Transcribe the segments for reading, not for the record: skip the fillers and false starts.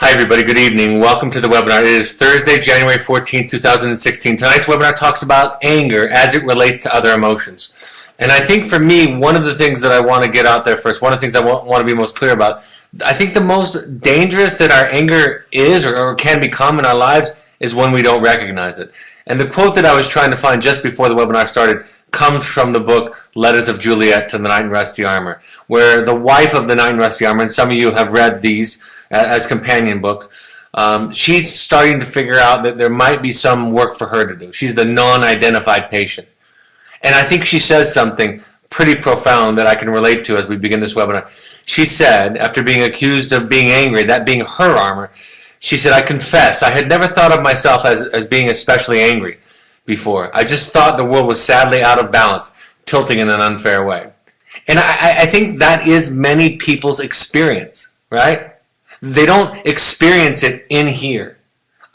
Hi everybody, good evening. Welcome to the webinar. It is Thursday, January 14th, 2016. Tonight's webinar talks about anger as it relates to other emotions. And I think for me, one of the things that I want to get out there first, one of the things I want to be most clear about, I think the most dangerous that our anger is or can become in our lives is when we don't recognize it. And the quote that I was trying to find just before the webinar started comes from the book Letters of Juliet to the Knight in Rusty Armor, where the wife of the Knight in Rusty Armor, and some of you have read these as companion books, she's starting to figure out that there might be some work for her to do. She's the non-identified patient. And I think she says something pretty profound that I can relate to as we begin this webinar. She said, after being accused of being angry, that being her armor, she said, "I confess, I had never thought of myself as being especially angry before. I just thought the world was sadly out of balance, tilting in an unfair way." And I think that is many people's experience, right? They don't experience it in here.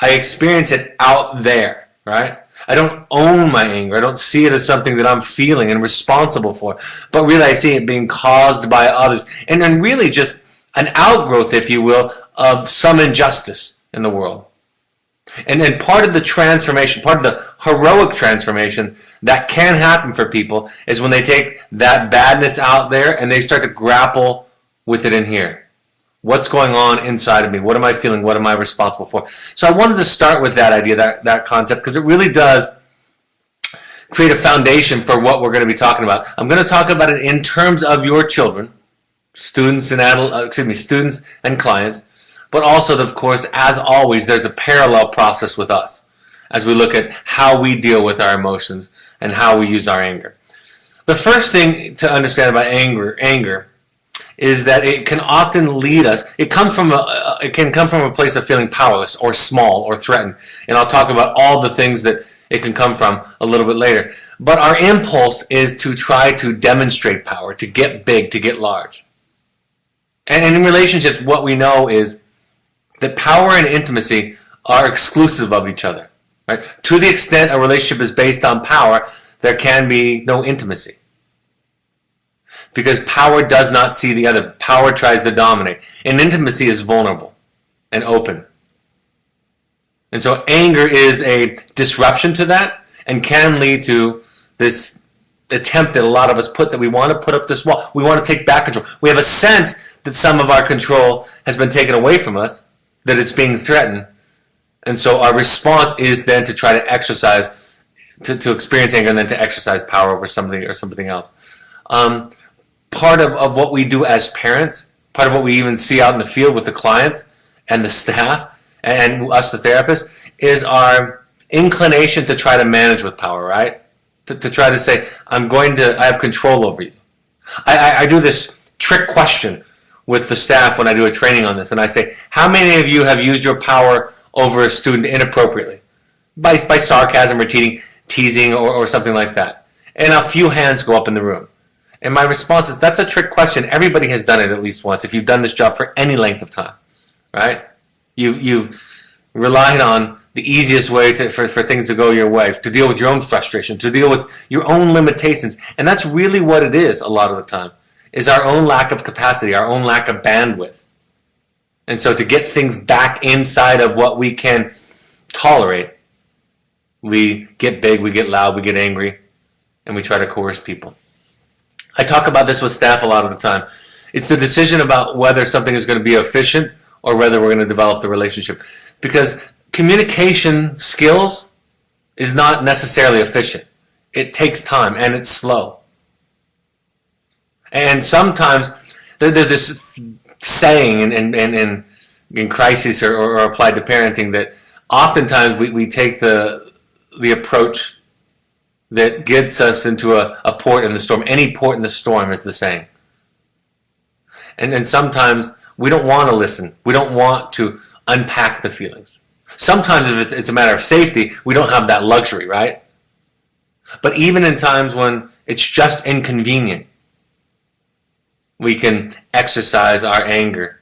I experience it out there, right? I don't own my anger. I don't see it as something that I'm feeling and responsible for. But really I see it being caused by others. And then really just an outgrowth, if you will, of some injustice in the world. And then part of the transformation, part of the heroic transformation that can happen for people is when they take that badness out there and they start to grapple with it in here. What's going on inside of me? What am I feeling? What am I responsible for? So I wanted to start with that idea, that concept, because it really does create a foundation for what we're going to be talking about. I'm going to talk about it in terms of your children, students and students and clients, but also, of course, as always, there's a parallel process with us as we look at how we deal with our emotions and how we use our anger. The first thing to understand about anger is that it can often lead us. It can come from a place of feeling powerless or small or threatened, and I'll talk about all the things that it can come from a little bit later. But our impulse is to try to demonstrate power, to get big, to get large. And in relationships, what we know is that power and intimacy are exclusive of each other. Right? To the extent a relationship is based on power, there can be no intimacy. Because power does not see the other. Power tries to dominate. And intimacy is vulnerable and open. And so anger is a disruption to that and can lead to this attempt that a lot of us put, that we want to put up this wall. We want to take back control. We have a sense that some of our control has been taken away from us, that it's being threatened. And so our response is then to try to exercise, to experience anger and then to exercise power over somebody or something else. Part of what we do as parents, part of what we even see out in the field with the clients and the staff and us, the therapists, is our inclination to try to manage with power, right? To try to say, I have control over you. I do this trick question with the staff when I do a training on this, and I say, how many of you have used your power over a student inappropriately? By sarcasm or teasing or something like that. And a few hands go up in the room. And my response is, that's a trick question. Everybody has done it at least once if you've done this job for any length of time, right? You've relied on the easiest way for things to go your way, to deal with your own frustration, to deal with your own limitations. And that's really what it is a lot of the time, is our own lack of capacity, our own lack of bandwidth. And so to get things back inside of what we can tolerate, we get big, we get loud, we get angry, and we try to coerce people. I talk about this with staff a lot of the time. It's the decision about whether something is going to be efficient or whether we're going to develop the relationship. Because communication skills is not necessarily efficient. It takes time and it's slow. And sometimes there's this saying in crisis or applied to parenting that oftentimes we take the approach that gets us into a port in the storm. Any port in the storm is the saying. And then sometimes we don't want to listen. We don't want to unpack the feelings. Sometimes if it's a matter of safety, we don't have that luxury, right? But even in times when it's just inconvenient, we can exercise our anger.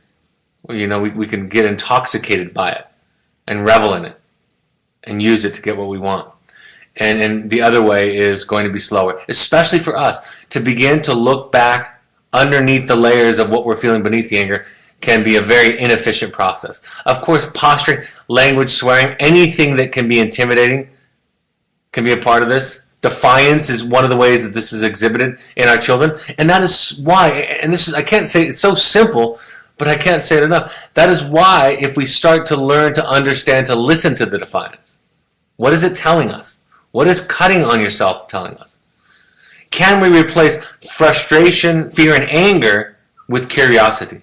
We can get intoxicated by it and revel in it and use it to get what we want. And the other way is going to be slower, especially for us, to begin to look back underneath the layers of what we're feeling beneath the anger can be a very inefficient process. Of course, posturing, language, swearing, anything that can be intimidating can be a part of this. Defiance is one of the ways that this is exhibited in our children. And that is why, and this is, I can't say, it's so simple, but I can't say it enough. That is why if we start to learn to understand, to listen to the defiance, what is it telling us? What is cutting on yourself telling us? Can we replace frustration, fear, and anger with curiosity?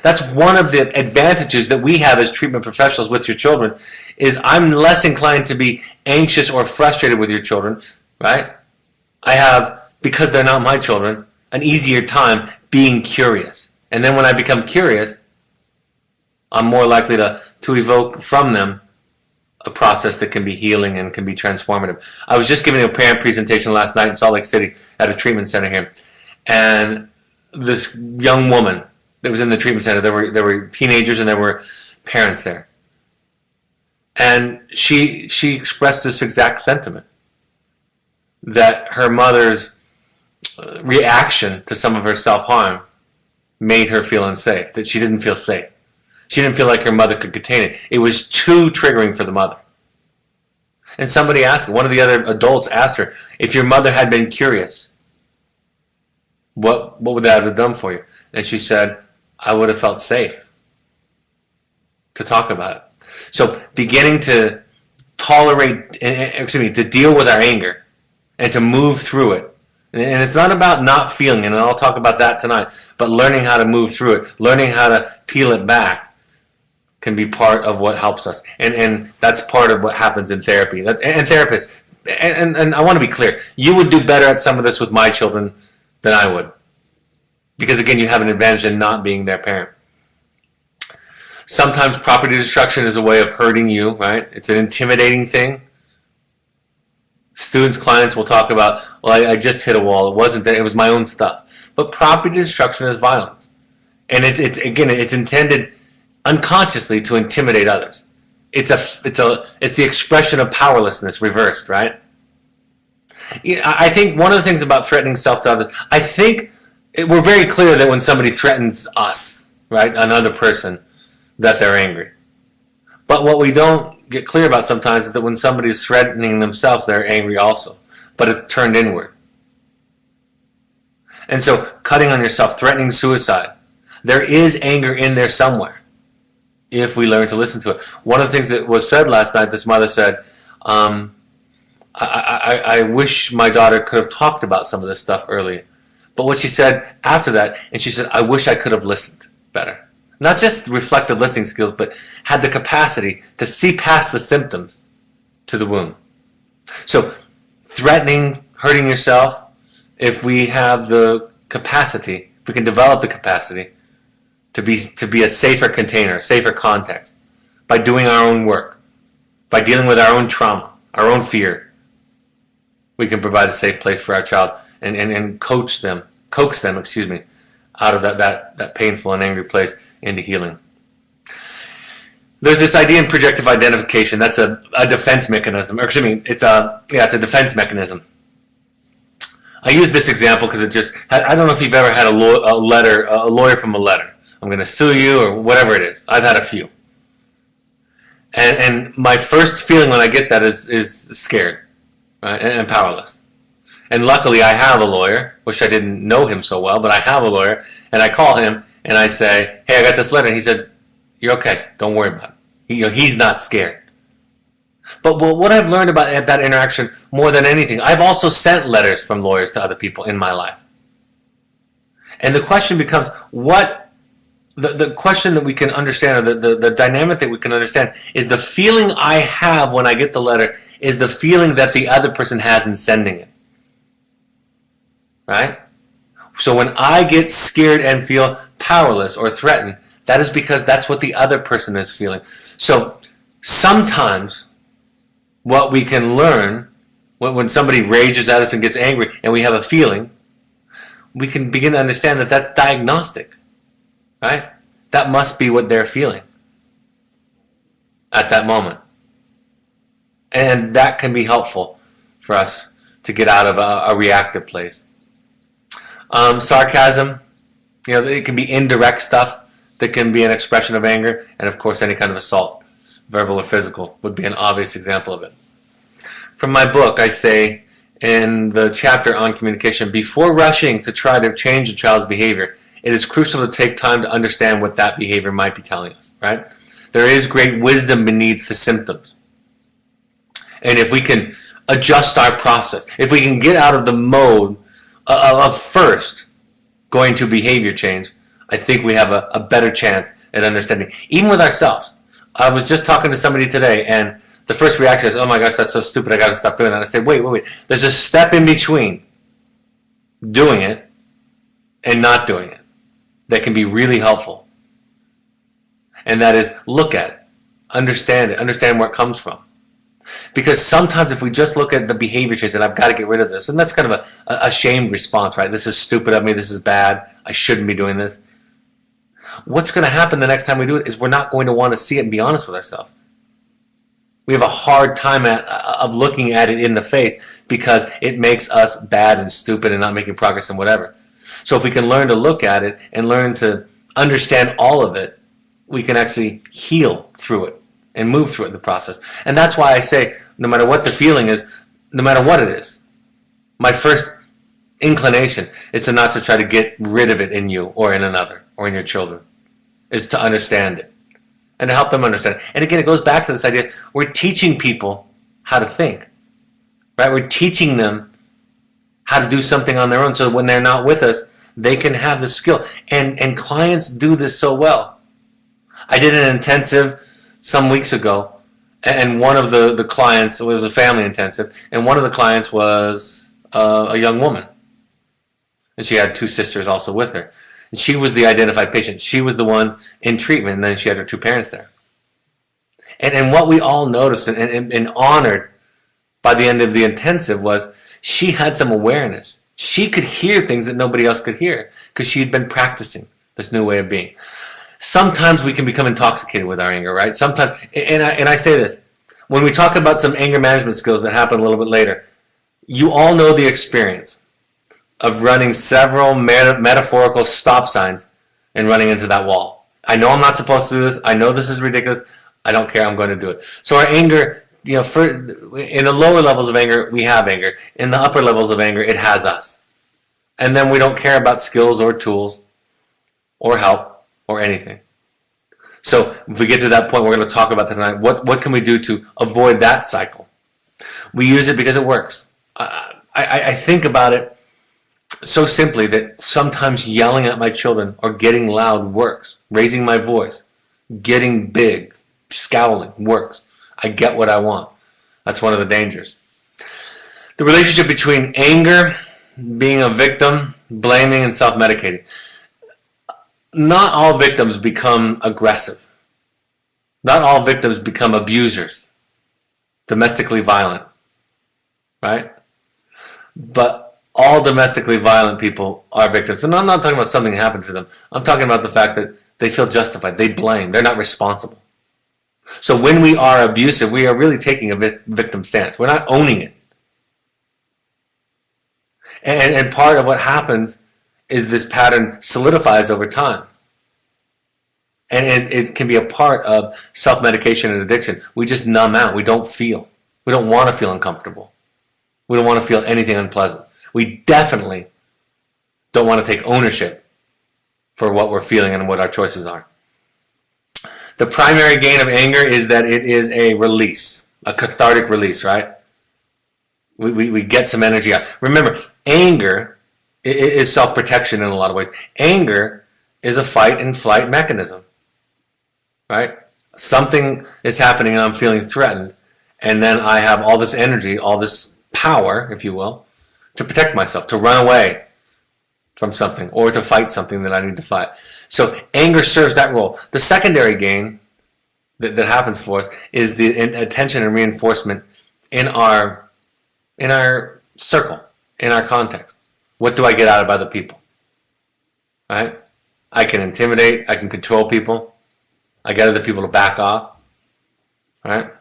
That's one of the advantages that we have as treatment professionals with your children, is I'm less inclined to be anxious or frustrated with your children, right? I have, because they're not my children, an easier time being curious. And then when I become curious, I'm more likely to evoke from them a process that can be healing and can be transformative. I was just giving a parent presentation last night in Salt Lake City at a treatment center here. And this young woman that was in the treatment center, there were teenagers and there were parents there. And she expressed this exact sentiment, that her mother's reaction to some of her self-harm made her feel unsafe, that she didn't feel safe. She didn't feel like her mother could contain it. It was too triggering for the mother. And somebody asked, one of the other adults asked her, if your mother had been curious, what would that have done for you? And she said, I would have felt safe to talk about it. So beginning to to deal with our anger and to move through it. And it's not about not feeling it, and I'll talk about that tonight, but learning how to move through it, learning how to peel it back can be part of what helps us. And that's part of what happens in therapy. And therapists, and I want to be clear, you would do better at some of this with my children than I would. Because again, you have an advantage in not being their parent. Sometimes property destruction is a way of hurting you, right? It's an intimidating thing. Students, clients will talk about, well, I just hit a wall. It wasn't that, it was my own stuff. But property destruction is violence. And it's intended unconsciously to intimidate others. It's the expression of powerlessness reversed, right? I think one of the things about threatening self to others, I think we're very clear that when somebody threatens us, right, another person, that they're angry. But what we don't get clear about sometimes is that when somebody's threatening themselves, they're angry also. But it's turned inward. And so cutting on yourself, threatening suicide, there is anger in there somewhere if we learn to listen to it. One of the things that was said last night, this mother said, I wish my daughter could have talked about some of this stuff earlier. But what she said after that, and she said, I wish I could have listened better. Not just reflective listening skills, but had the capacity to see past the symptoms to the wound. So threatening, hurting yourself, if we have the capacity, if we can develop the capacity to be a safer container, a safer context, by doing our own work, by dealing with our own trauma, our own fear, we can provide a safe place for our child and coax them, out of that painful and angry place into healing. There's this idea in projective identification. That's a defense mechanism. Or excuse me, it's a defense mechanism. I use this example because I don't know if you've ever had a lawyer from a letter. I'm going to sue you or whatever it is. I've had a few. And my first feeling when I get that is scared, right, and powerless. And luckily I have a lawyer. Wish I didn't know him so well, but I have a lawyer. And I call him and I say, hey, I got this letter. And he said, you're okay. Don't worry about it. He's not scared. But what I've learned about that interaction more than anything, I've also sent letters from lawyers to other people in my life. And the question becomes, the question that we can understand, or the dynamic that we can understand, is the feeling I have when I get the letter is the feeling that the other person has in sending it. Right? So when I get scared and feel powerless or threatened, that is because that's what the other person is feeling. So sometimes what we can learn, when somebody rages at us and gets angry and we have a feeling, we can begin to understand that that's diagnostic. Right? That must be what they're feeling at that moment. And that can be helpful for us to get out of a reactive place. Sarcasm, it can be indirect stuff that can be an expression of anger, and of course any kind of assault, verbal or physical, would be an obvious example of it. From my book, I say in the chapter on communication, before rushing to try to change a child's behavior, it is crucial to take time to understand what that behavior might be telling us, right? There is great wisdom beneath the symptoms. And if we can adjust our process, if we can get out of the mode of first going to behavior change, I think we have a better chance at understanding, even with ourselves. I was just talking to somebody today, and the first reaction is, oh my gosh, that's so stupid, I got to stop doing that. I said, wait. There's a step in between doing it and not doing it that can be really helpful. And that is, look at it, understand where it comes from. Because sometimes if we just look at the behavior change and I've got to get rid of this, and that's kind of a shamed response, right? This is stupid of me, this is bad, I shouldn't be doing this. What's going to happen the next time we do it is we're not going to want to see it and be honest with ourselves. We have a hard time of looking at it in the face because it makes us bad and stupid and not making progress and whatever. So if we can learn to look at it and learn to understand all of it, we can actually heal through it and move through it in the process. And that's why I say, no matter what the feeling is, no matter what it is, my first inclination is to not to try to get rid of it in you or in another or in your children, is to understand it and to help them understand. And again, it goes back to this idea, we're teaching people how to think, right? We're teaching them how to do something on their own so when they're not with us, they can have the skill. And clients do this so well. I did an intensive some weeks ago, and one of the clients, it was a family intensive, and one of the clients was a young woman. And she had two sisters also with her. And she was the identified patient. She was the one in treatment, and then she had her two parents there. And what we all noticed and honored by the end of the intensive was she had some awareness. She could hear things that nobody else could hear because she had been practicing this new way of being. Sometimes we can become intoxicated with our anger, right? Sometimes, and I say this, when we talk about some anger management skills that happen a little bit later, you all know the experience of running several metaphorical stop signs and running into that wall. I know I'm not supposed to do this. I know this is ridiculous. I don't care. I'm going to do it. So our anger, in the lower levels of anger, we have anger. In the upper levels of anger, it has us. And then we don't care about skills or tools or help or anything. So if we get to that point, we're going to talk about that tonight. What can we do to avoid that cycle? We use it because it works. I think about it so simply that sometimes yelling at my children or getting loud works. Raising my voice, getting big, scowling works. I get what I want. That's one of the dangers. The relationship between anger, being a victim, blaming, and self-medicating. Not all victims become aggressive. Not all victims become abusers, domestically violent, right? But all domestically violent people are victims. And I'm not talking about something happened to them. I'm talking about the fact that they feel justified. They blame. They're not responsible. So when we are abusive, we are really taking a victim stance. We're not owning it. And part of what happens is this pattern solidifies over time. And it can be a part of self-medication and addiction. We just numb out. We don't feel. We don't want to feel uncomfortable. We don't want to feel anything unpleasant. We definitely don't want to take ownership for what we're feeling and what our choices are. The primary gain of anger is that it is a release, a cathartic release, right? We get some energy out. Remember, anger is self-protection in a lot of ways. Anger is a fight and flight mechanism, right? Something is happening and I'm feeling threatened, and then I have all this energy, all this power, if you will, to protect myself, to run away from something, or to fight something that I need to fight. So anger serves that role. The secondary gain that happens for us is the attention and reinforcement in our circle, in our context. What do I get out of other people? Right? I can intimidate, I can control people, I get other people to back off. Right?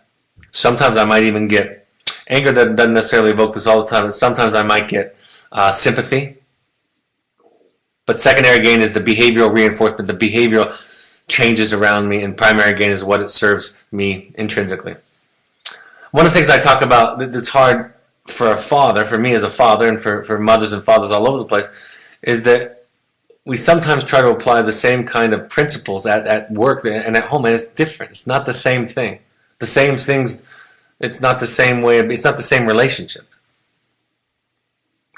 Sometimes I might even get anger that doesn't necessarily evoke this all the time, but sometimes I might get sympathy. But secondary gain is the behavioral reinforcement, the behavioral changes around me, and primary gain is what it serves me intrinsically. One of the things I talk about that's hard for a father, for me as a father, and for mothers and fathers all over the place, is that we sometimes try to apply the same kind of principles at work and at home, and it's different. It's not the same thing. The same things, it's not the same way, it's not the same relationships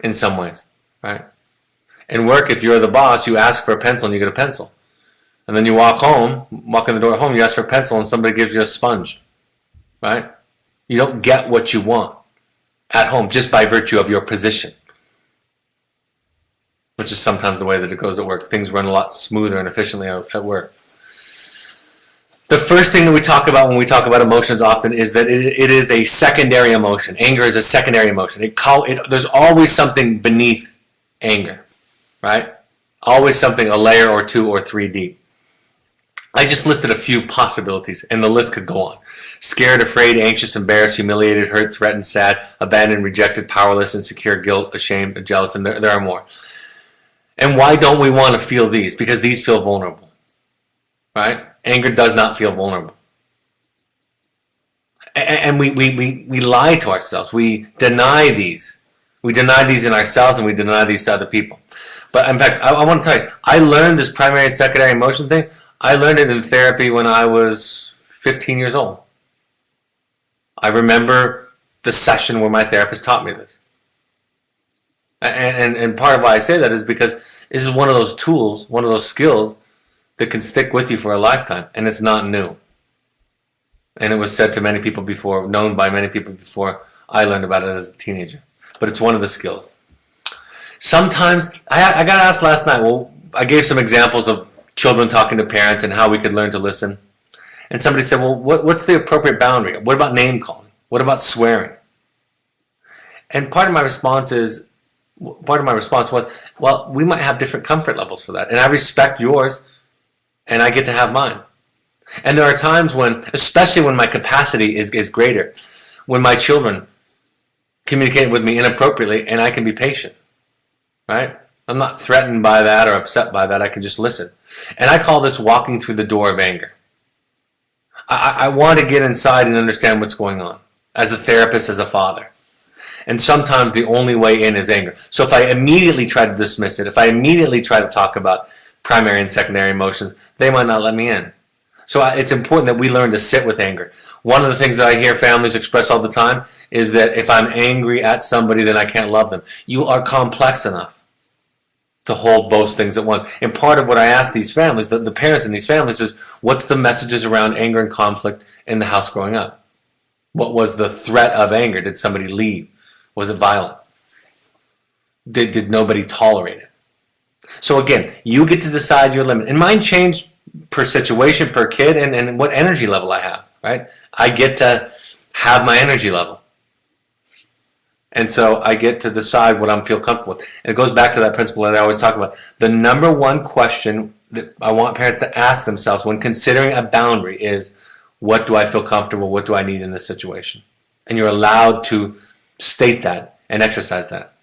in some ways, right? In work, if you're the boss, you ask for a pencil and you get a pencil. And then you walk in the door at home, you ask for a pencil and somebody gives you a sponge, right? You don't get what you want at home just by virtue of your position, which is sometimes the way that it goes at work. Things run a lot smoother and efficiently at work. The first thing that we talk about when we talk about emotions often is that it is a secondary emotion. Anger is a secondary emotion. There's always something beneath anger, right? Always something a layer or two or three deep. I just listed a few possibilities, and the list could go on. Scared, afraid, anxious, embarrassed, humiliated, hurt, threatened, sad, abandoned, rejected, powerless, insecure, guilt, ashamed, jealous, and there are more. And why don't we want to feel these? Because these feel vulnerable, right? Anger does not feel vulnerable. And we lie to ourselves. We deny these. We deny these in ourselves, and we deny these to other people. But in fact, I want to tell you, I learned this primary and secondary emotion thing. I learned it in therapy when I was 15 years old. I remember the session where my therapist taught me this. And part of why I say that is because this is one of those tools, one of those skills that can stick with you for a lifetime, and it's not new. And it was said to many people before, known by many people before I learned about it as a teenager. But it's one of the skills. Sometimes, I got asked last night, well, I gave some examples of children talking to parents and how we could learn to listen. And somebody said, well, what's the appropriate boundary? What about name calling? What about swearing? And part of my response was, well, we might have different comfort levels for that. And I respect yours, and I get to have mine. And there are times when, especially when my capacity is greater, when my children communicate with me inappropriately, and I can be patient, right? I'm not threatened by that or upset by that. I can just listen. And I call this walking through the door of anger. I want to get inside and understand what's going on as a therapist, as a father. And sometimes the only way in is anger. So if I immediately try to dismiss it, if I immediately try to talk about primary and secondary emotions, they might not let me in. So it's important that we learn to sit with anger. One of the things that I hear families express all the time is that if I'm angry at somebody, then I can't love them. You are complex enough to hold both things at once. And part of what I ask these families, the parents in these families, is what's the messages around anger and conflict in the house growing up? What was the threat of anger? Did somebody leave? Was it violent? Did nobody tolerate it? So again, you get to decide your limit. And mine change per situation, per kid, and what energy level I have, right? I get to have my energy level. And so I get to decide what I feel comfortable with. And it goes back to that principle that I always talk about. The number one question that I want parents to ask themselves when considering a boundary is, what do I feel comfortable? What do I need in this situation? And you're allowed to state that and exercise that.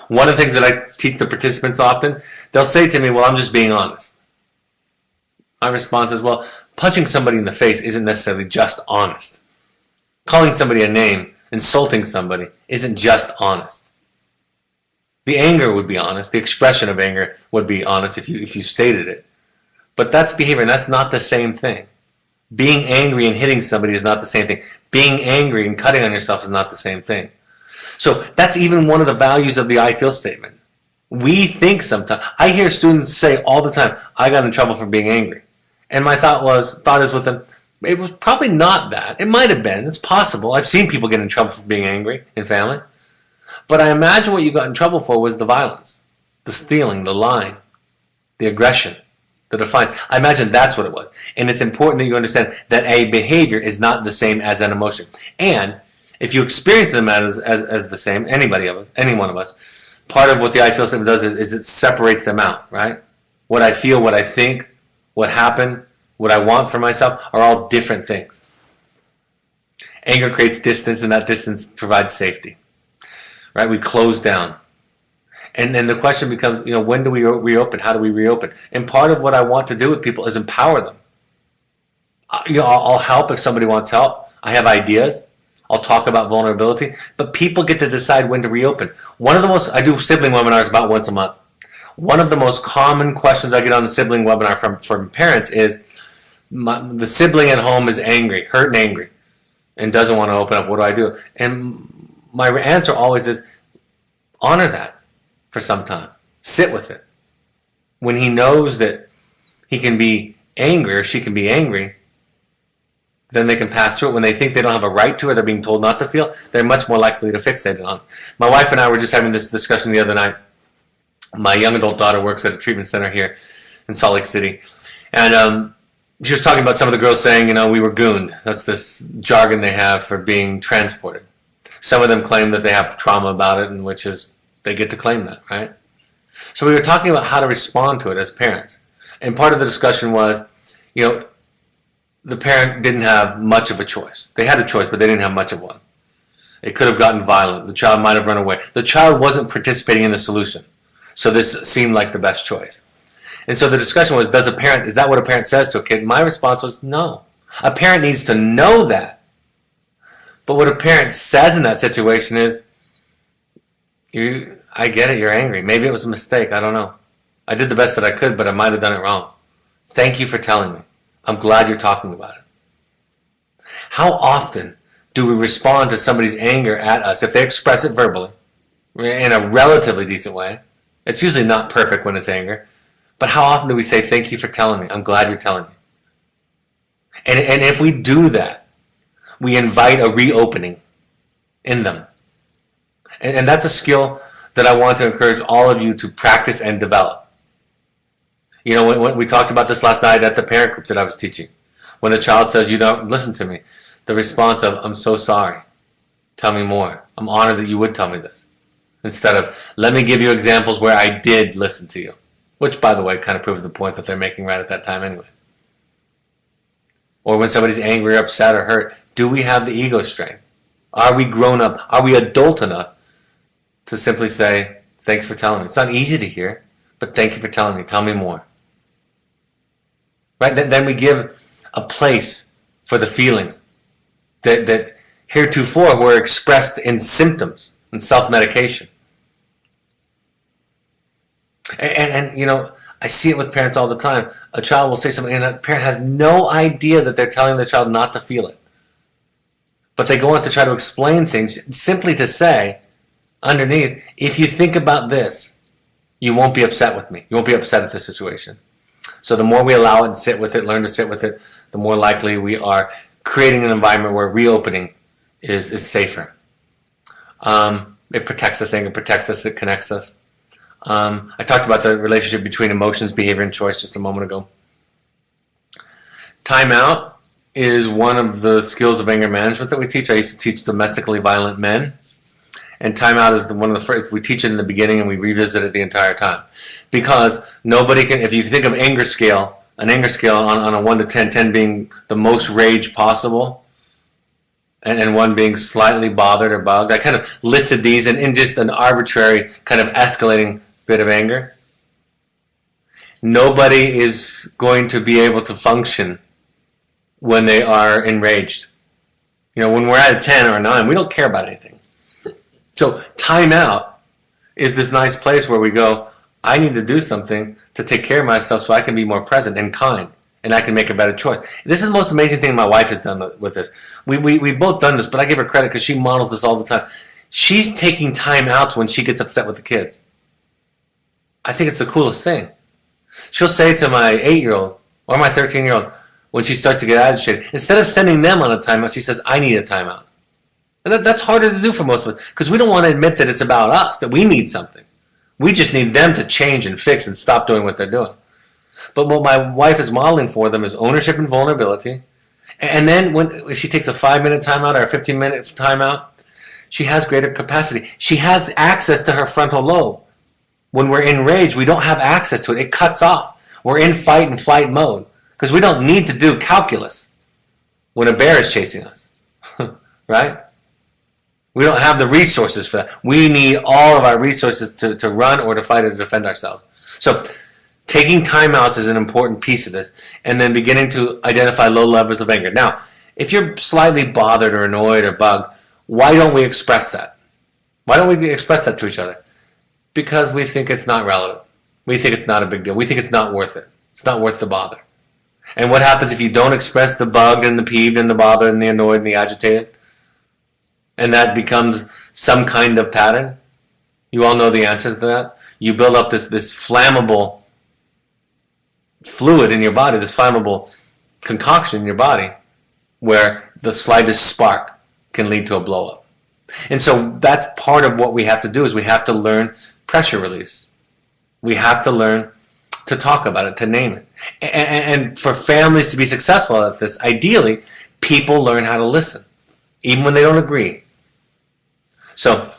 One of the things that I teach the participants often, they'll say to me, well, I'm just being honest. My response is, well, punching somebody in the face isn't necessarily just honest. Calling somebody a name, insulting somebody, isn't just honest. The anger would be honest. The expression of anger would be honest if you stated it. But that's behavior, and that's not the same thing. Being angry and hitting somebody is not the same thing. Being angry and cutting on yourself is not the same thing. So that's even one of the values of the I feel statement. We think sometimes, I hear students say all the time, I got in trouble for being angry. And my thought is with them, it was probably not that. It might have been. It's possible. I've seen people get in trouble for being angry in family. But I imagine what you got in trouble for was the violence, the stealing, the lying, the aggression, the defiance. I imagine that's what it was. And it's important that you understand that a behavior is not the same as an emotion. And if you experience them as the same, any one of us, part of what the I feel statement does is it separates them out, right? What I feel, what I think, what happened, what I want for myself are all different things. Anger creates distance, and that distance provides safety. Right? We close down. And then the question becomes, when do we reopen? How do we reopen? And part of what I want to do with people is empower them. I'll help if somebody wants help. I have ideas. I'll talk about vulnerability. But people get to decide when to reopen. I do sibling webinars about once a month. One of the most common questions I get on the sibling webinar from parents is, the sibling at home is angry, hurt and angry, and doesn't want to open up. What do I do? And my answer always is, honor that for some time. Sit with it. When he knows that he can be angry or she can be angry, then they can pass through it. When they think they don't have a right to, or they're being told not to feel, they're much more likely to fixate on it. My wife and I were just having this discussion the other night. My young adult daughter works at a treatment center here in Salt Lake City. And she was talking about some of the girls saying, we were gooned. That's this jargon they have for being transported. Some of them claim that they have trauma about it, and which is, they get to claim that, right? So we were talking about how to respond to it as parents. And part of the discussion was, the parent didn't have much of a choice. They had a choice, but they didn't have much of one. It could have gotten violent. The child might have run away. The child wasn't participating in the solution. So this seemed like the best choice. And so the discussion was, is that what a parent says to a kid? My response was, no. A parent needs to know that. But what a parent says in that situation is, I get it, you're angry. Maybe it was a mistake, I don't know. I did the best that I could, but I might have done it wrong. Thank you for telling me. I'm glad you're talking about it. How often do we respond to somebody's anger at us if they express it verbally in a relatively decent way? It's usually not perfect when it's anger. But how often do we say, thank you for telling me. I'm glad you're telling me. And if we do that, we invite a reopening in them. And that's a skill that I want to encourage all of you to practice and develop. When we talked about this last night at the parent group that I was teaching. When a child says, you don't listen to me, the response of, I'm so sorry. Tell me more. I'm honored that you would tell me this. Instead of, let me give you examples where I did listen to you. Which, by the way, kind of proves the point that they're making right at that time anyway. Or when somebody's angry or upset or hurt, do we have the ego strength? Are we grown up? Are we adult enough to simply say, thanks for telling me? It's not easy to hear, but thank you for telling me. Tell me more. Right? Then we give a place for the feelings that heretofore were expressed in symptoms and self-medication. And I see it with parents all the time. A child will say something, and a parent has no idea that they're telling the child not to feel it. But they go on to try to explain things simply to say, underneath, if you think about this, you won't be upset with me. You won't be upset at this situation. So the more we allow it and sit with it, learn to sit with it, the more likely we are creating an environment where reopening is safer. It protects us, it protects us, it connects us. I talked about the relationship between emotions, behavior, and choice just a moment ago. Timeout is one of the skills of anger management that we teach. I used to teach domestically violent men. And timeout is one of the first. We teach it in the beginning and we revisit it the entire time. Because nobody can, if you think of anger scale, an anger scale on a 1 to 10, 10 being the most rage possible, and 1 being slightly bothered or bugged. I kind of listed these in just an arbitrary kind of escalating bit of anger. Nobody is going to be able to function when they are enraged. When we're at a 10 or a 9, we don't care about anything. So timeout is this nice place where we go, I need to do something to take care of myself so I can be more present and kind, and I can make a better choice. This is the most amazing thing my wife has done with this. We've both done this, but I give her credit because she models this all the time. She's taking time out when she gets upset with the kids. I think it's the coolest thing. She'll say to my 8-year-old or my 13-year-old when she starts to get agitated, instead of sending them on a timeout, she says, I need a timeout. And that's harder to do for most of us because we don't want to admit that it's about us, that we need something. We just need them to change and fix and stop doing what they're doing. But what my wife is modeling for them is ownership and vulnerability. And then if she takes a 5-minute timeout or a 15-minute timeout, she has greater capacity. She has access to her frontal lobe. When we're in rage, we don't have access to it. It cuts off. We're in fight and flight mode because we don't need to do calculus when a bear is chasing us, right? We don't have the resources for that. We need all of our resources to run or to fight or to defend ourselves. So taking timeouts is an important piece of this, and then beginning to identify low levels of anger. Now, if you're slightly bothered or annoyed or bugged, why don't we express that? Why don't we express that to each other? Because we think it's not relevant. We think it's not a big deal. We think it's not worth it. It's not worth the bother. And what happens if you don't express the bugged and the peeved and the bothered and the annoyed and the agitated? And that becomes some kind of pattern. You all know the answers to that. You build up this flammable fluid in your body, this flammable concoction in your body, where the slightest spark can lead to a blow up. And so that's part of what we have to do, is we have to learn pressure release. We have to learn to talk about it, to name it. And for families to be successful at this, ideally, people learn how to listen, even when they don't agree. So,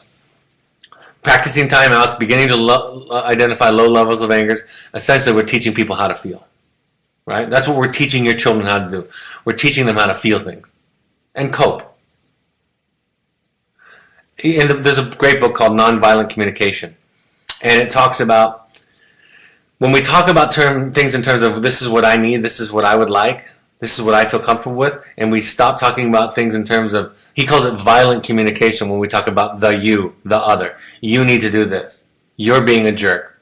practicing timeouts, beginning to identify low levels of anger, essentially we're teaching people how to feel. Right? That's what we're teaching your children how to do. We're teaching them how to feel things and cope. And there's a great book called Nonviolent Communication. And it talks about, when we talk about things in terms of this is what I need, this is what I would like, this is what I feel comfortable with, and we stop talking about things in terms of, he calls it violent communication when we talk about the you, the other. You need to do this. You're being a jerk.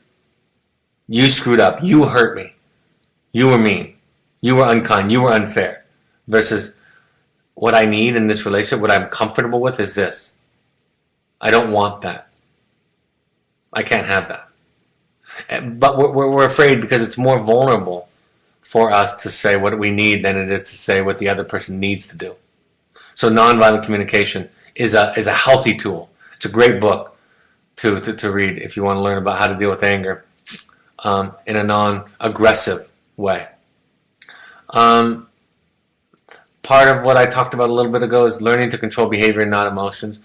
You screwed up. You hurt me. You were mean. You were unkind. You were unfair. Versus what I need in this relationship, what I'm comfortable with is this. I don't want that. I can't have that. But we're afraid because it's more vulnerable for us to say what we need than it is to say what the other person needs to do. So nonviolent communication is a healthy tool. It's a great book to read if you want to learn about how to deal with anger in a non-aggressive way. Part of what I talked about a little bit ago is learning to control behavior and not emotions.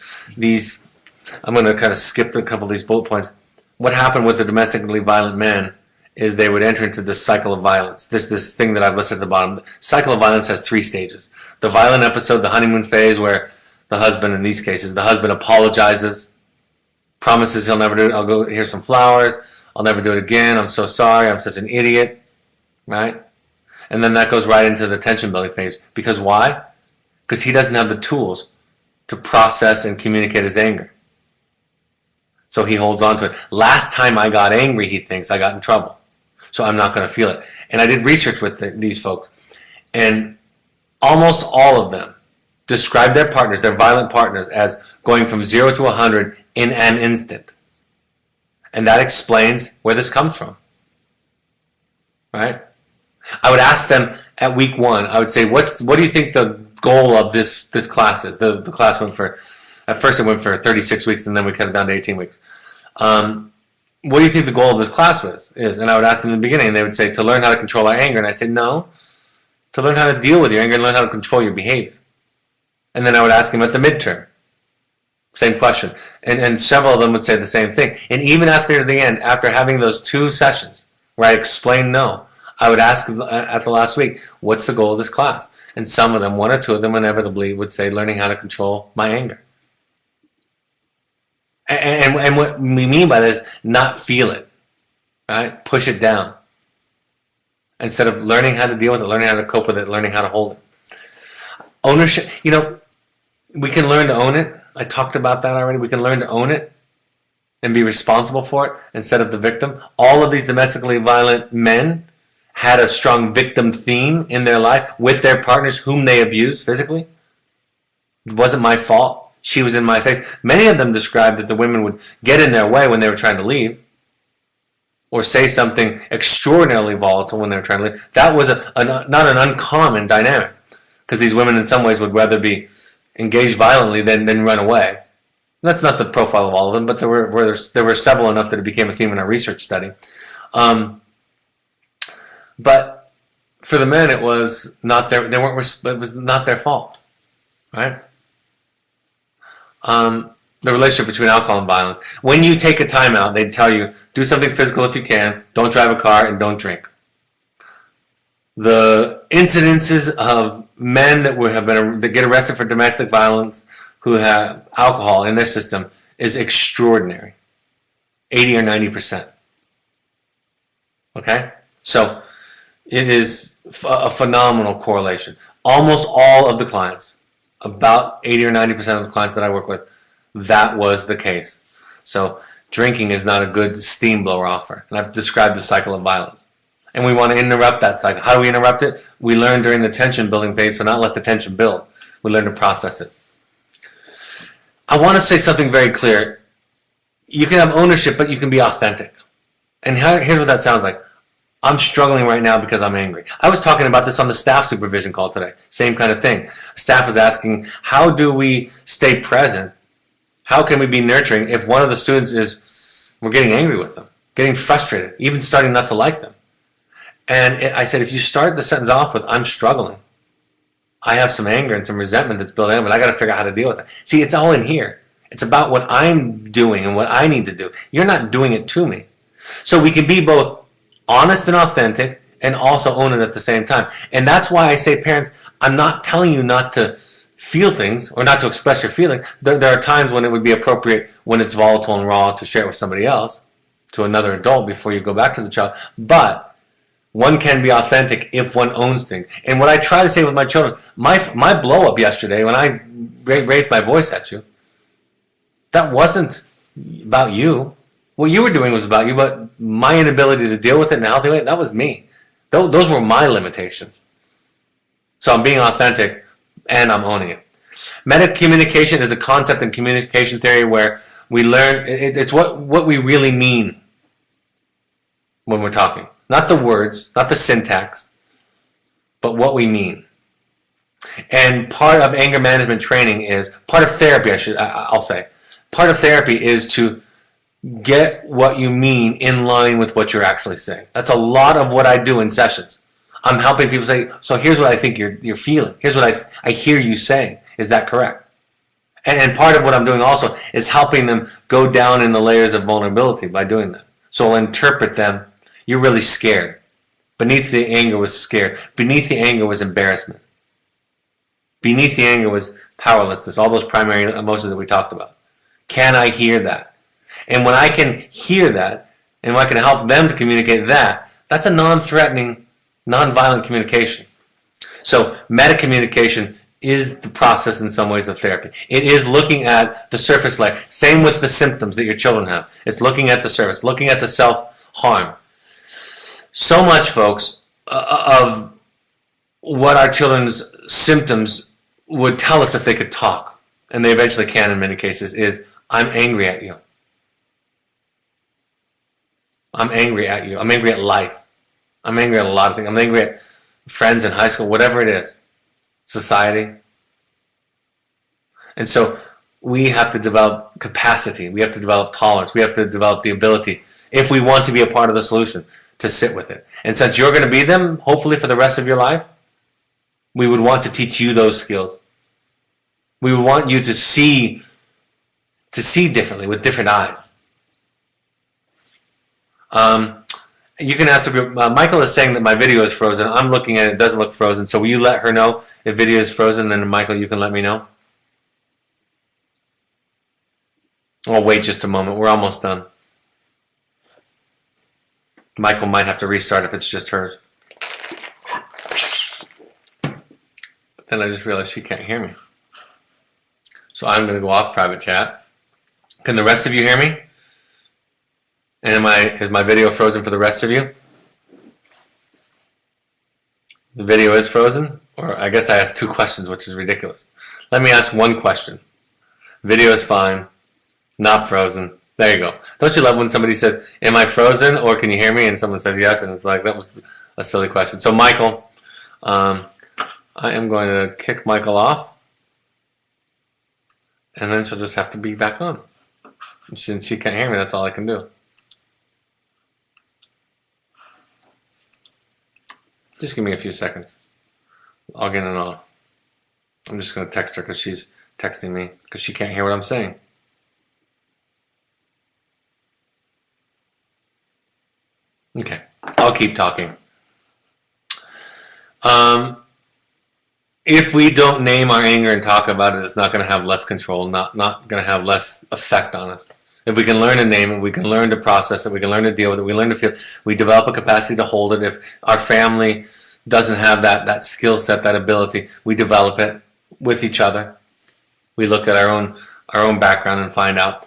I'm going to kind of skip a couple of these bullet points. What happened with the domestically violent men is they would enter into this cycle of violence. This thing that I've listed at the bottom. The cycle of violence has 3 stages. The violent episode, the honeymoon phase, where the husband, in these cases, the husband apologizes, promises he'll never do it. I'll go, here's some flowers. I'll never do it again. I'm so sorry. I'm such an idiot. Right? And then that goes right into the tension building phase. Because why? Because he doesn't have the tools to process and communicate his anger. So he holds on to it. Last time I got angry, he thinks, I got in trouble. So I'm not going to feel it. And I did research with these folks. And almost all of them describe their partners, their violent partners, as going from 0 to 100 in an instant. And that explains where this comes from. Right? I would ask them at week 1, I would say, what do you think the goal of this class is? The class went for, at first it went for 36 weeks and then we cut it down to 18 weeks. What do you think the goal of this class is? And I would ask them in the beginning, and they would say, to learn how to control our anger. And I said, no, to learn how to deal with your anger and learn how to control your behavior. And then I would ask them at the midterm, same question. And several of them would say the same thing. And even after the end, after having those 2 sessions where I explained no, I would ask at the last week, what's the goal of this class? And some of them, 1 or 2 of them inevitably would say, learning how to control my anger. And what we mean by this, not feel it, right? Push it down. Instead of learning how to deal with it, learning how to cope with it, learning how to hold it. Ownership, we can learn to own it. I talked about that already. We can learn to own it and be responsible for it instead of the victim. All of these domestically violent men had a strong victim theme in their life with their partners whom they abused physically. It wasn't my fault. She was in my face. Many of them described that the women would get in their way when they were trying to leave or say something extraordinarily volatile when they were trying to leave. That was not an uncommon dynamic because these women in some ways would rather be engaged violently than run away. And that's not the profile of all of them, but there were several enough that it became a theme in our research study. But for the men, it was not their. It was not their fault, right? The relationship between alcohol and violence. When you take a timeout, they tell you, do something physical if you can, don't drive a car, and don't drink. The incidences of men that get arrested for domestic violence who have alcohol in their system is extraordinary, 80 or 90%. Okay? So it is a phenomenal correlation. Almost all of the clients, about 80 or 90% of the clients that I work with, that was the case. So drinking is not a good steam blower offer. And I've described the cycle of violence. And we want to interrupt that cycle. How do we interrupt it? We learn during the tension building phase to not let the tension build. We learn to process it. I want to say something very clear. You can have ownership, but you can be authentic. And here's what that sounds like. I'm struggling right now because I'm angry. I was talking about this on the staff supervision call today. Same kind of thing. Staff was asking, how do we stay present? How can we be nurturing if one of the students is, we're getting angry with them, getting frustrated, even starting not to like them? And I said, if you start the sentence off with, I'm struggling, I have some anger and some resentment that's building up, but I got to figure out how to deal with it. See, it's all in here. It's about what I'm doing and what I need to do. You're not doing it to me. So we can be both honest and authentic and also own it at the same time. And that's why I say, parents, I'm not telling you not to feel things or not to express your feeling. There are times when it would be appropriate, when it's volatile and raw, to share it with somebody else, to another adult before you go back to the child. But one can be authentic if one owns things. And what I try to say with my children, my blow up yesterday when I raised my voice at you, that wasn't about you. What you were doing was about you, but my inability to deal with it in a healthy way, that was me. Those were my limitations. So I'm being authentic and I'm owning it. Meta-communication is a concept in communication theory where we learn, it's what we really mean when we're talking. Not the words, not the syntax, but what we mean. And part of anger management training is, part of therapy, I'll say, part of therapy is to get what you mean in line with what you're actually saying. That's a lot of what I do in sessions. I'm helping people say, so here's what I think you're feeling. Here's what I hear you saying. Is that correct? And part of what I'm doing also is helping them go down in the layers of vulnerability by doing that. So I'll interpret them. You're really scared. Beneath the anger was scared. Beneath the anger was embarrassment. Beneath the anger was powerlessness, all those primary emotions that we talked about. Can I hear that? And when I can hear that, and when I can help them to communicate that, that's a non-threatening, non-violent communication. So meta-communication is the process in some ways of therapy. It is looking at the surface layer. Same with the symptoms that your children have. It's looking at the surface, looking at the self-harm. So much, folks, of what our children's symptoms would tell us if they could talk, and they eventually can in many cases, is, I'm angry at you. I'm angry at you. I'm angry at life. I'm angry at a lot of things. I'm angry at friends in high school, whatever it is. Society. And so we have to develop capacity. We have to develop tolerance. We have to develop the ability, if we want to be a part of the solution, to sit with it. And since you're going to be them, hopefully for the rest of your life, we would want to teach you those skills. We would want you to see differently, with different eyes. You can ask the group, Michael is saying that my video is frozen. I'm looking at it, it doesn't look frozen. So will you let her know if video is frozen? Then Michael, you can let me know. I'll wait just a moment. We're almost done. Michael might have to restart if it's just hers. Then I just realized she can't hear me. So I'm going to go off private chat. Can the rest of you hear me? And is my video frozen for the rest of you? The video is frozen? Or I guess I asked two questions, which is ridiculous. Let me ask one question. Video is fine. Not frozen. There you go. Don't you love when somebody says, am I frozen or can you hear me? And someone says yes, and it's like, that was a silly question. So Michael, I am going to kick Michael off. And then she'll just have to be back on. Since she can't hear me, that's all I can do. Just give me a few seconds. Log in and off. I'm just going to text her because she's texting me because she can't hear what I'm saying. Okay, I'll keep talking. if we don't name our anger and talk about it, it's not going to have less control, not going to have less effect on us. If we can learn to name it, we can learn to process it, we can learn to deal with it, we learn to feel, we develop a capacity to hold it. If our family doesn't have that skill set, that ability, we develop it with each other. We look at our own background and find out.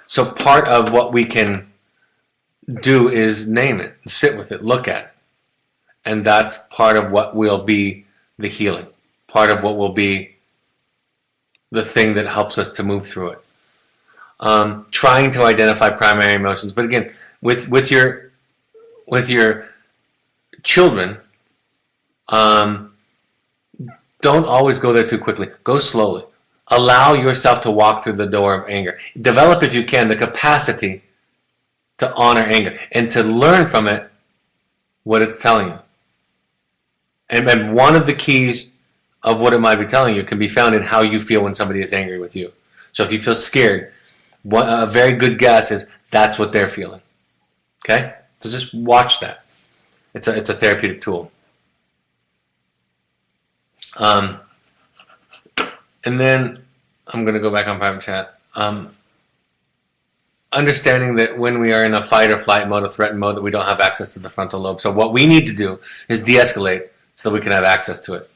So part of what we can do is name it, sit with it, look at it. And that's part of what will be the healing. Part of what will be the thing that helps us to move through it. Trying to identify primary emotions, but again, with your children, don't always go there too quickly. Go slowly. Allow yourself to walk through the door of anger. Develop, if you can, the capacity to honor anger and to learn from it what it's telling you. And one of the keys of what it might be telling you can be found in how you feel when somebody is angry with you. So if you feel scared, a very good guess is that's what they're feeling. Okay? So just watch that. It's a therapeutic tool. And then I'm going to go back on private chat. Understanding that when we are in a fight or flight mode, a threatened mode, that we don't have access to the frontal lobe. So what we need to do is de-escalate so we can have access to it.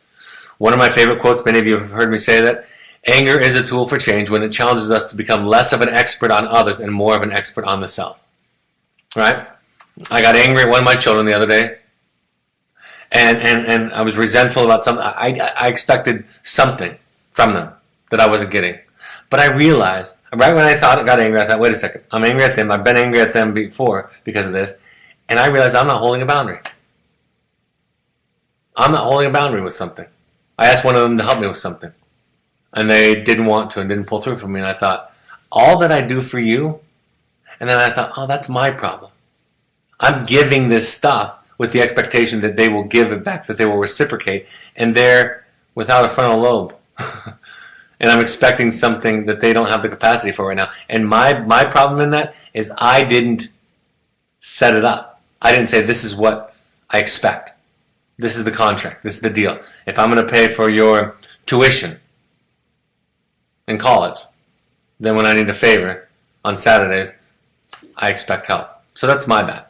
One of my favorite quotes, many of you have heard me say that, anger is a tool for change when it challenges us to become less of an expert on others and more of an expert on the self. Right? I got angry at one of my children the other day, and I was resentful about something. I expected something from them that I wasn't getting. But I realized, right when I got angry, I thought, wait a second, I'm angry at them. I've been angry at them before because of this. And I realized I'm not holding a boundary. I'm not holding a boundary with something. I asked one of them to help me with something. And they didn't want to and didn't pull through for me. And I thought, all that I do for you? And then I thought, oh, that's my problem. I'm giving this stuff with the expectation that they will give it back, that they will reciprocate. And they're without a frontal lobe. And I'm expecting something that they don't have the capacity for right now. And my problem in that is I didn't set it up. I didn't say, this is what I expect. This is the contract. This is the deal. If I'm going to pay for your tuition in college, then when I need a favor on Saturdays, I expect help. So that's my bad.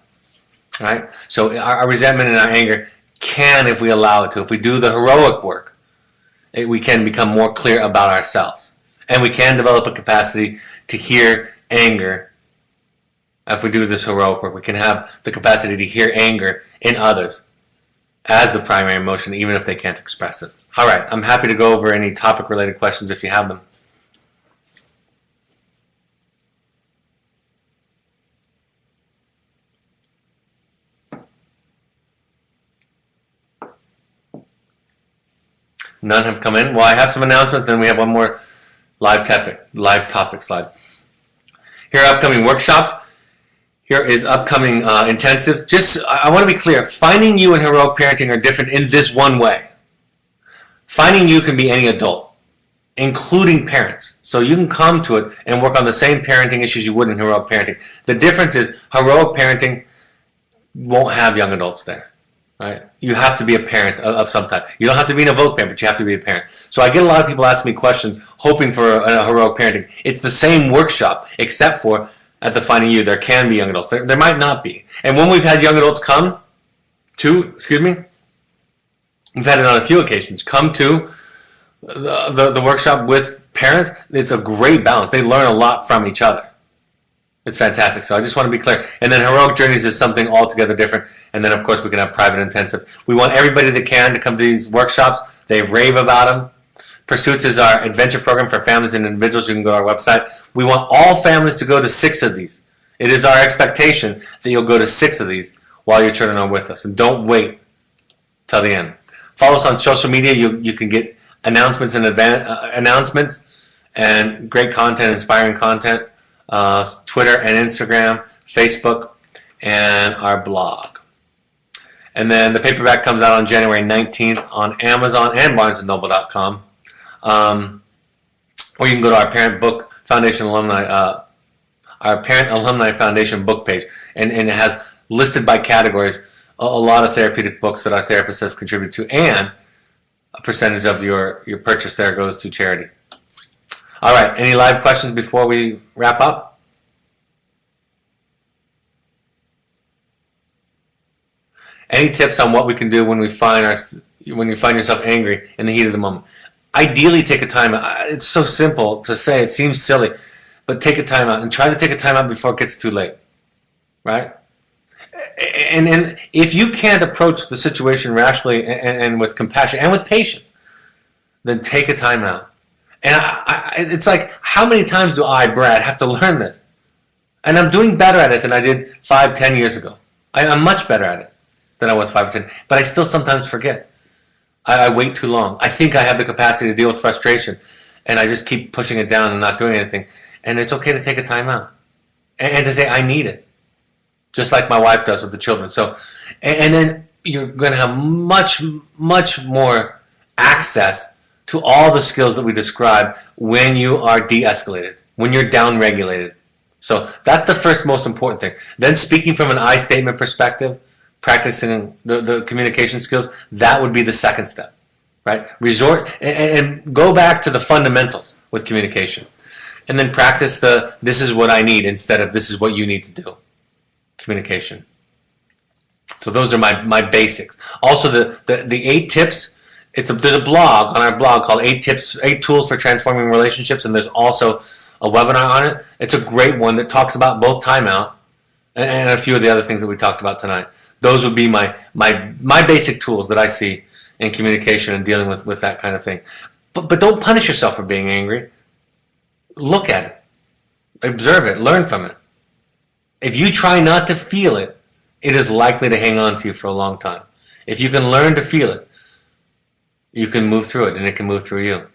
All right? So our resentment and our anger can, if we allow it to, if we do the heroic work, we can become more clear about ourselves. And we can develop a capacity to hear anger. If we do this heroic work, we can have the capacity to hear anger in others as the primary emotion, even if they can't express it. All right, I'm happy to go over any topic-related questions if you have them. None have come in. Well, I have some announcements, then we have one more live topic slide. Here are upcoming workshops. Here is upcoming intensives. I want to be clear. Finding you and heroic parenting are different in this one way. Finding you can be any adult, including parents. So you can come to it and work on the same parenting issues you would in heroic parenting. The difference is heroic parenting won't have young adults there. Right? You have to be a parent of some type. You don't have to be an Evoke parent, but you have to be a parent. So I get a lot of people asking me questions hoping for a heroic parenting. It's the same workshop, except for at the Finding You, there can be young adults. There might not be. And when we've had young adults come to, we've had it on a few occasions, come to the workshop with parents, it's a great balance. They learn a lot from each other. It's fantastic. So I just want to be clear. And then Heroic Journeys is something altogether different. And then, of course, we can have private intensive. We want everybody that can to come to these workshops. They rave about them. Pursuits is our adventure program for families and individuals. You can go to our website. We want all families to go to 6 of these. It is our expectation that you'll go to 6 of these while your children are with us. And don't wait till the end. Follow us on social media. You can get announcements and announcements and great content, inspiring content. Twitter and Instagram, Facebook, and our blog. And then the paperback comes out on January 19th on Amazon and BarnesandNoble.com. Or you can go to our Parent Book Foundation Alumni, our Parent Alumni Foundation book page, and it has listed by categories a lot of therapeutic books that our therapists have contributed to, and a percentage of your purchase there goes to charity. All right, any live questions before we wrap up? Any tips on what we can do when you find yourself angry in the heat of the moment? Ideally, take a time out. It's so simple to say, it seems silly, but take a time out and try to take a time out before it gets too late, right? And if you can't approach the situation rationally and with compassion and with patience, then take a time out. And it's like, how many times do I, Brad, have to learn this? And I'm doing better at it than I did 5-10 years ago. I'm much better at it than I was 5 or 10. But I still sometimes forget. I wait too long. I think I have the capacity to deal with frustration, and I just keep pushing it down and not doing anything. And it's okay to take a time out and to say, I need it. Just like my wife does with the children. So, and then you're going to have much, much more access to all the skills that we described when you are de-escalated, when you're down-regulated. So that's the first most important thing. Then speaking from an I statement perspective, practicing the communication skills, that would be the second step, right? Resort and go back to the fundamentals with communication. And then practice this is what I need instead of this is what you need to do. Communication. So those are my basics. Also the 8 tips, there's a blog on our blog called 8 Tools for Transforming Relationships, and there's also a webinar on it. It's a great one that talks about both timeout and a few of the other things that we talked about tonight. Those would be my basic tools that I see in communication and dealing with that kind of thing. But don't punish yourself for being angry. Look at it. Observe it. Learn from it. If you try not to feel it, it is likely to hang on to you for a long time. If you can learn to feel it, you can move through it, and it can move through you.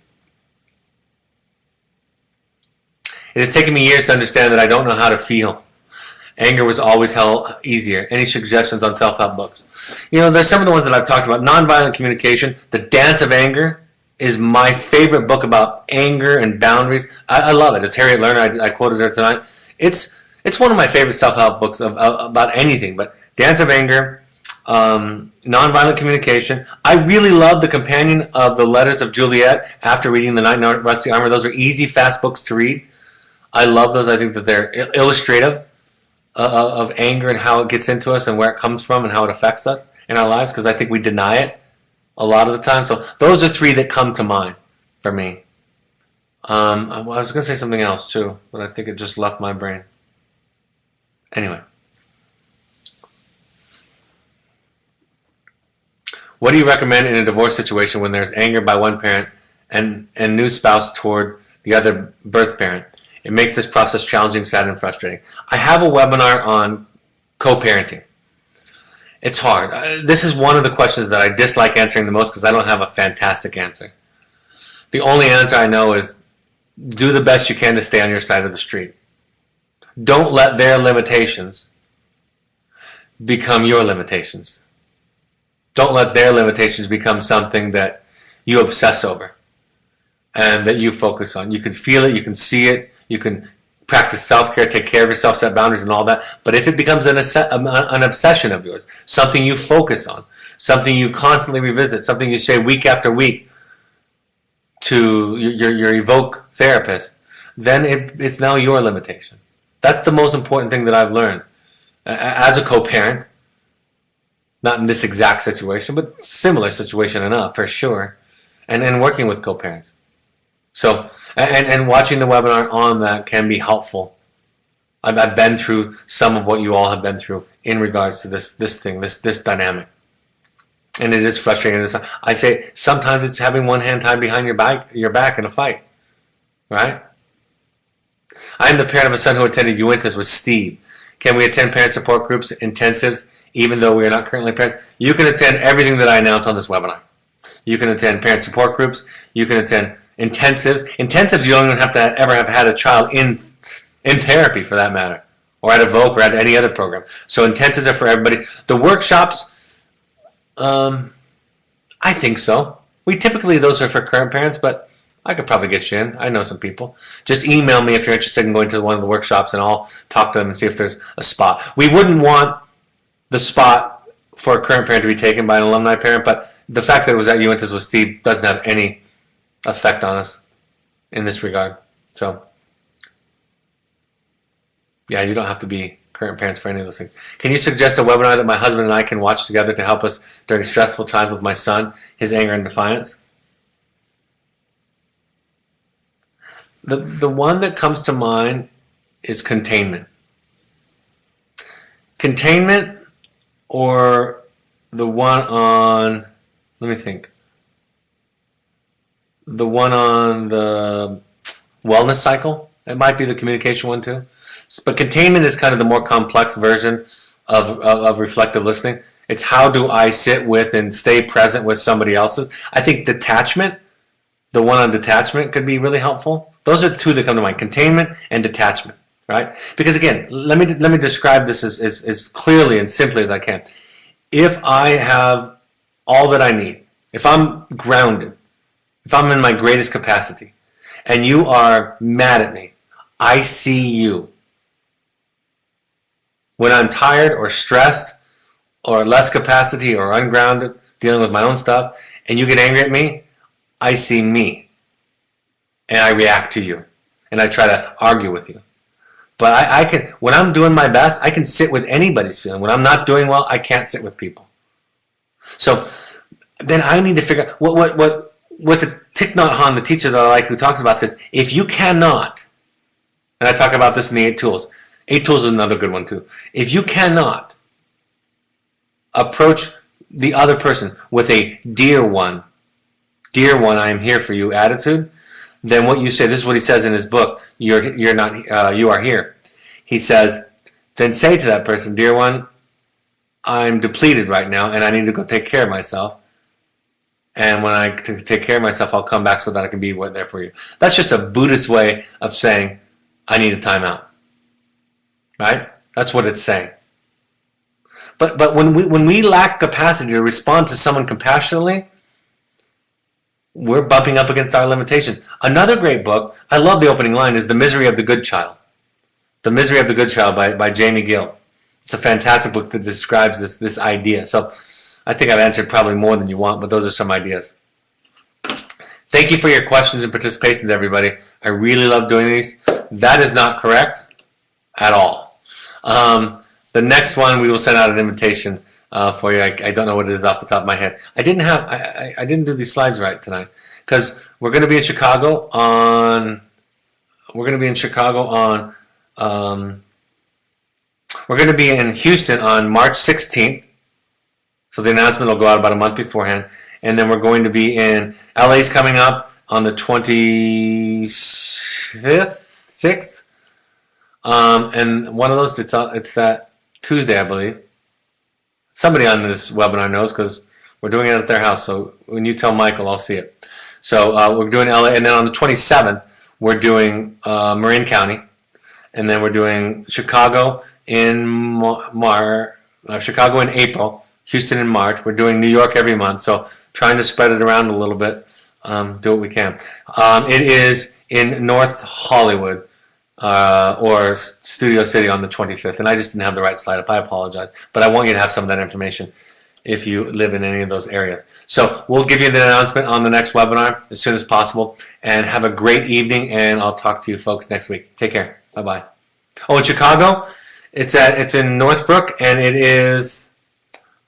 It has taken me years to understand that I don't know how to feel. Anger was always hell easier. Any suggestions on self-help books? There's some of the ones that I've talked about. Nonviolent Communication, The Dance of Anger, is my favorite book about anger and boundaries. I love it. It's Harriet Lerner. I quoted her tonight. It's one of my favorite self-help books about anything, but Dance of Anger, Nonviolent Communication. I really love the companion of The Letters of Juliet after reading The Knight in Rusty Armor. Those are easy, fast books to read. I love those. I think that they're illustrative of anger and how it gets into us and where it comes from and how it affects us in our lives, because I think we deny it a lot of the time. So those are 3 that come to mind for me. I was going to say something else too, but I think it just left my brain. Anyway. What do you recommend in a divorce situation when there's anger by one parent and new spouse toward the other birth parent? It makes this process challenging, sad, and frustrating. I have a webinar on co-parenting. It's hard. This is one of the questions that I dislike answering the most because I don't have a fantastic answer. The only answer I know is do the best you can to stay on your side of the street. Don't let their limitations become your limitations. Don't let their limitations become something that you obsess over and that you focus on. You can feel it, you can see it, you can practice self-care, take care of yourself, set boundaries and all that. But if it becomes an obsession of yours, something you focus on, something you constantly revisit, something you say week after week to your evoke therapist, then it's now your limitation. That's the most important thing that I've learned as a co-parent. Not in this exact situation, but similar situation enough for sure. And working with co-parents. So, and watching the webinar on that can be helpful. I've been through some of what you all have been through in regards to this dynamic. And it is frustrating. I say sometimes it's having one hand tied behind your back in a fight. Right? I am the parent of a son who attended Uintas with Steve. Can we attend parent support groups, intensives, even though we are not currently parents? You can attend everything that I announce on this webinar. You can attend parent support groups. You can attend intensives. Intensives, you don't even have to ever have had a child in therapy for that matter, or at Evoke or at any other program. So intensives are for everybody. The workshops, I think so. Those are for current parents, but I could probably get you in. I know some people. Just email me if you're interested in going to one of the workshops, and I'll talk to them and see if there's a spot. We wouldn't want the spot for a current parent to be taken by an alumni parent, but the fact that it was at Uintas with Steve doesn't have any effect on us in this regard. So, yeah, you don't have to be current parents for any of those things. Can you suggest a webinar that my husband and I can watch together to help us during stressful times with my son, his anger and defiance? The one that comes to mind is containment. Containment, or the one on, let me think, the one on the wellness cycle. It might be the communication one too. But containment is kind of the more complex version of reflective listening. It's how do I sit with and stay present with somebody else's. I think detachment, the one on detachment, could be really helpful. Those are two that come to mind: containment and detachment, right? Because again, let me describe this as clearly and simply as I can. If I have all that I need, if I'm grounded, if I'm in my greatest capacity, and you are mad at me, I see you. When I'm tired or stressed or less capacity or ungrounded, dealing with my own stuff, and you get angry at me, I see me. And I react to you. And I try to argue with you. But I can, when I'm doing my best, I can sit with anybody's feeling. When I'm not doing well, I can't sit with people. So then I need to figure out what the Thich Nhat Hanh, the teacher that I like, who talks about this. If you cannot, and I talk about this in the 8 Tools. 8 Tools is another good one too. If you cannot approach the other person with a dear one, I am here for you attitude, then what you say, this is what he says in his book, you are here. He says, then say to that person, dear one, I'm depleted right now and I need to go take care of myself. And when I take care of myself, I'll come back so that I can be there for you. That's just a Buddhist way of saying, I need a timeout. Right? That's what it's saying. But when we lack capacity to respond to someone compassionately, we're bumping up against our limitations. Another great book, I love the opening line, is The Misery of the Good Child. The Misery of the Good Child by Jamie Gill. It's a fantastic book that describes this idea. So I think I've answered probably more than you want, but those are some ideas. Thank you for your questions and participations, everybody. I really love doing these. That is not correct at all. The next one, we will send out an invitation for you. I don't know what it is off the top of my head. I didn't do these slides right tonight because we're going to be in Chicago on. We're going to be in Houston on March 16th. So the announcement will go out about a month beforehand, and then we're going to be in LA's coming up on the 25th, 6th, and one of those it's that Tuesday, I believe. Somebody on this webinar knows because we're doing it at their house. So when you tell Michael, I'll see it. So we're doing LA, and then on the 27th, we're doing Marin County, and then we're doing Chicago in Chicago in April, Houston in March. We're doing New York every month, so trying to spread it around a little bit, do what we can. It is in North Hollywood or Studio City on the 25th, and I just didn't have the right slide up. I apologize, but I want you to have some of that information if you live in any of those areas. So we'll give you the announcement on the next webinar as soon as possible, and have a great evening, and I'll talk to you folks next week. Take care. Bye-bye. Oh, in Chicago, it's in Northbrook, and it is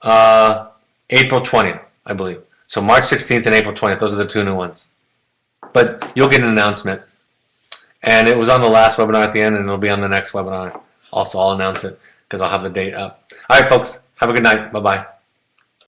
April 20th, I believe. So March 16th and April 20th, those are the two new ones. But you'll get an announcement. And it was on the last webinar at the end, and it'll be on the next webinar. Also, I'll announce it because I'll have the date up. All right, folks. Have a good night. Bye-bye.